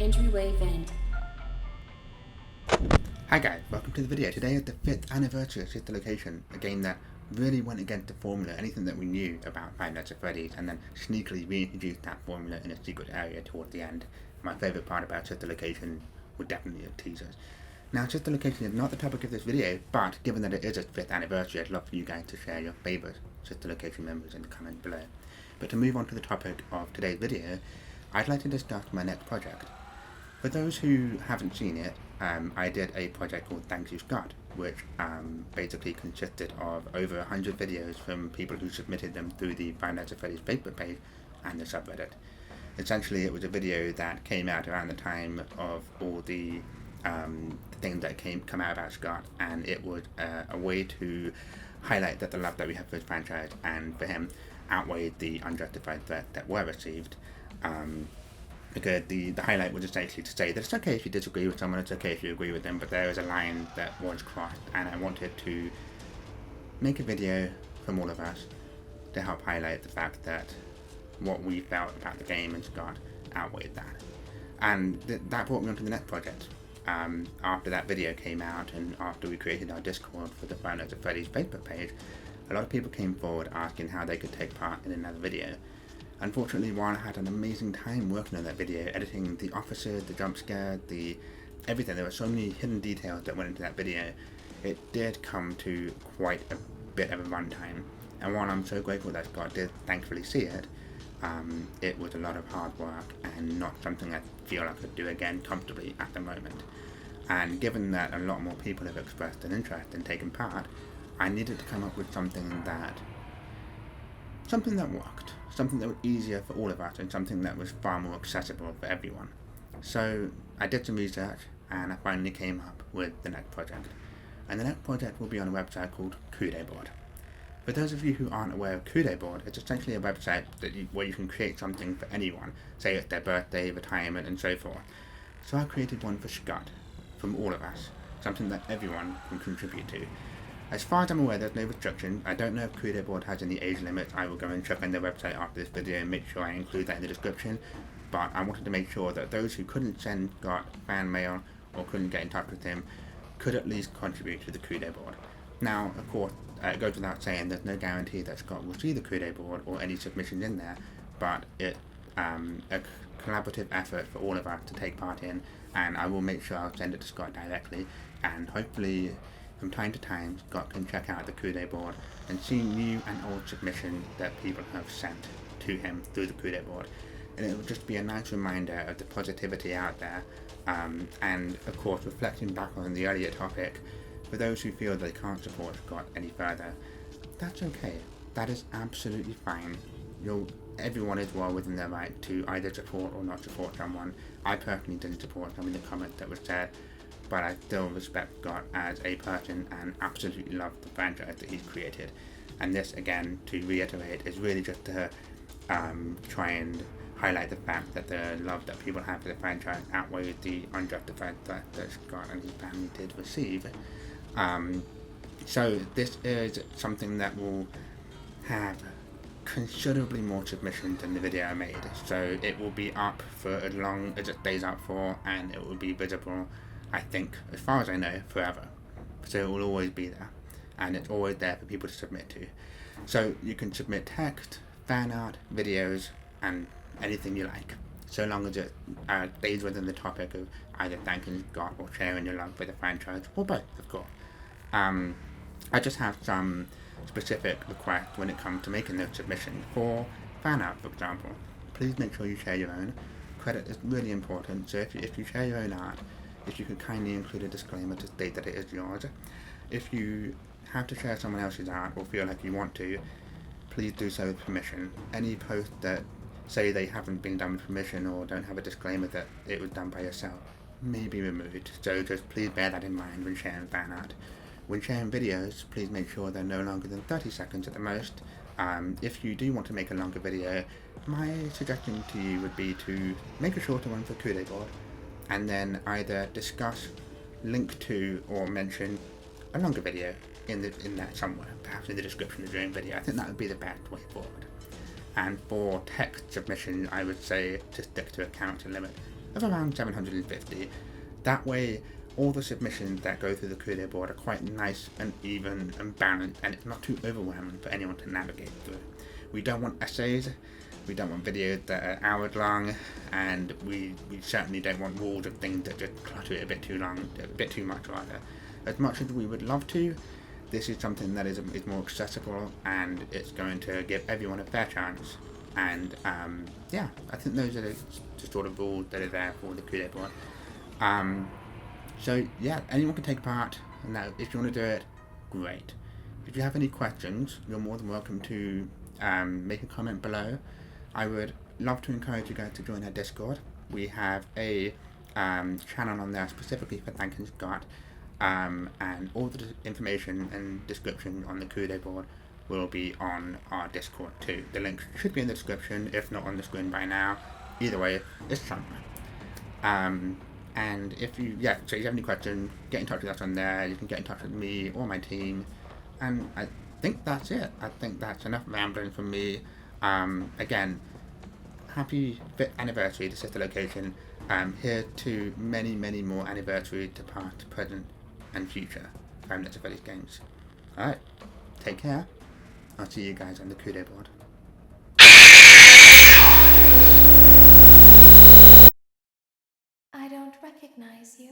entryway vent. Hi guys, welcome to the video. Today is the 5th anniversary of Sister Location, a game that really went against the formula, anything that we knew about Five Nights at Freddy's, and then sneakily reintroduced that formula in a secret area towards the end. My favourite part about Sister Location was definitely the teasers. Now, Sister Location is not the topic of this video, but given that it is its 5th anniversary, I'd love for you guys to share your favourite Sister Location members in the comments below. But to move on to the topic of today's video, I'd like to discuss my next project. For those who haven't seen it, I did a project called Thank You, Scott, which basically consisted of over 100 videos from people who submitted them through the Five Nights at Freddy's Facebook page and the subreddit. Essentially, it was a video that came out around the time of all the things that come out about Scott, and it was a way to highlight that the love that we have for his franchise and for him outweighed the unjustified threat that were received. Because the highlight was essentially to say that it's okay if you disagree with someone, it's okay if you agree with them, but there is a line that was crossed, and I wanted to make a video from all of us to help highlight the fact that what we felt about the game and Scott outweighed that. And that brought me on to the next project. After that video came out and after we created our Discord for the Five Nights at Freddy's Facebook page, a lot of people came forward asking how they could take part in another video. Unfortunately, while I had an amazing time working on that video, editing the officers, the jump scare, everything, there were so many hidden details that went into that video, it did come to quite a bit of a runtime. And while I'm so grateful that Scott did thankfully see it, it was a lot of hard work and not something I feel I could do again comfortably at the moment. And given that a lot more people have expressed an interest in taking part, I needed to come up with something that worked. Something that was easier for all of us and something that was far more accessible for everyone. So I did some research and I finally came up with the next project. And the next project will be on a website called Kudo Board. For those of you who aren't aware of Kudo Board, it's essentially a website where you can create something for anyone, say it's their birthday, retirement and so forth. So I created one for Scott, from all of us, something that everyone can contribute to. As far as I'm aware, there's no restriction. I don't know if Kudo Board has any age limits. I will go and check on their website after this video and make sure I include that in the description. But I wanted to make sure that those who couldn't send Scott fan mail or couldn't get in touch with him could at least contribute to the Kudo Board. Now, of course, it goes without saying there's no guarantee that Scott will see the Kudo Board or any submissions in there, but it's a collaborative effort for all of us to take part in, and I will make sure I'll send it to Scott directly, and hopefully from time to time, Scott can check out the Kudo Board and see new and old submissions that people have sent to him through the Kudo Board. And it will just be a nice reminder of the positivity out there. And of course, reflecting back on the earlier topic, for those who feel they can't support Scott any further, that's okay. That is absolutely fine. Everyone is well within their right to either support or not support someone. I personally didn't support some of the comments that were said, but I still respect Scott as a person and absolutely love the franchise that he's created. And this, again, to reiterate, is really just to try and highlight the fact that the love that people have for the franchise outweighs the unjustified threat that Scott and his family did receive. So this is something that will have considerably more submissions than the video I made. So it will be up for as long as it stays up for, and it will be visible, I think, as far as I know, forever. So it will always be there, and it's always there for people to submit to. So you can submit text, fan art, videos, and anything you like, so long as it stays within the topic of either thanking Scott or sharing your love for the franchise, or both, of course. I just have some specific requests when it comes to making those submissions. For fan art, for example, please make sure you share your own. Credit is really important, so if you share your own art, if you could kindly include a disclaimer to state that it is yours. If you have to share someone else's art or feel like you want to, please do so with permission. Any posts that say they haven't been done with permission or don't have a disclaimer that it was done by yourself may be removed, so just please bear that in mind when sharing fan art. When sharing videos, please make sure they're no longer than 30 seconds at the most. If you do want to make a longer video, my suggestion to you would be to make a shorter one for Kudo Board, and then either discuss, link to, or mention a longer video in that somewhere, perhaps in the description of your own video. I think that would be the best way forward. And for text submission, I would say to stick to a character limit of around 750. That way, all the submissions that go through the Kudo board are quite nice and even and balanced, and it's not too overwhelming for anyone to navigate through. We don't want essays, we don't want videos that are hours long, and we certainly don't want rules of things that just clutter it a bit too long, a bit too much rather. As much as we would love to, this is something that is more accessible, and it's going to give everyone a fair chance. And yeah, I think those are the sort of rules that are there for the Kudo board. So yeah, anyone can take part. Now, if you want to do it, great. If you have any questions, you're more than welcome to make a comment below. I would love to encourage you guys to join our Discord. We have a channel on there specifically for Thank You Scott, and all the information and description on the Kudo board will be on our Discord too. The link should be in the description, if not on the screen by now. Either way, it's somewhere. And if you have any questions, get in touch with us on there. You can get in touch with me or my team. And I think that's it. I think that's enough rambling from me. Again, happy 5th anniversary to Sister Location. Here to many, many more anniversaries to past, present, and future Five Nights at Freddy's games. Alright, take care. I'll see you guys on the Kudo board. I don't recognize you.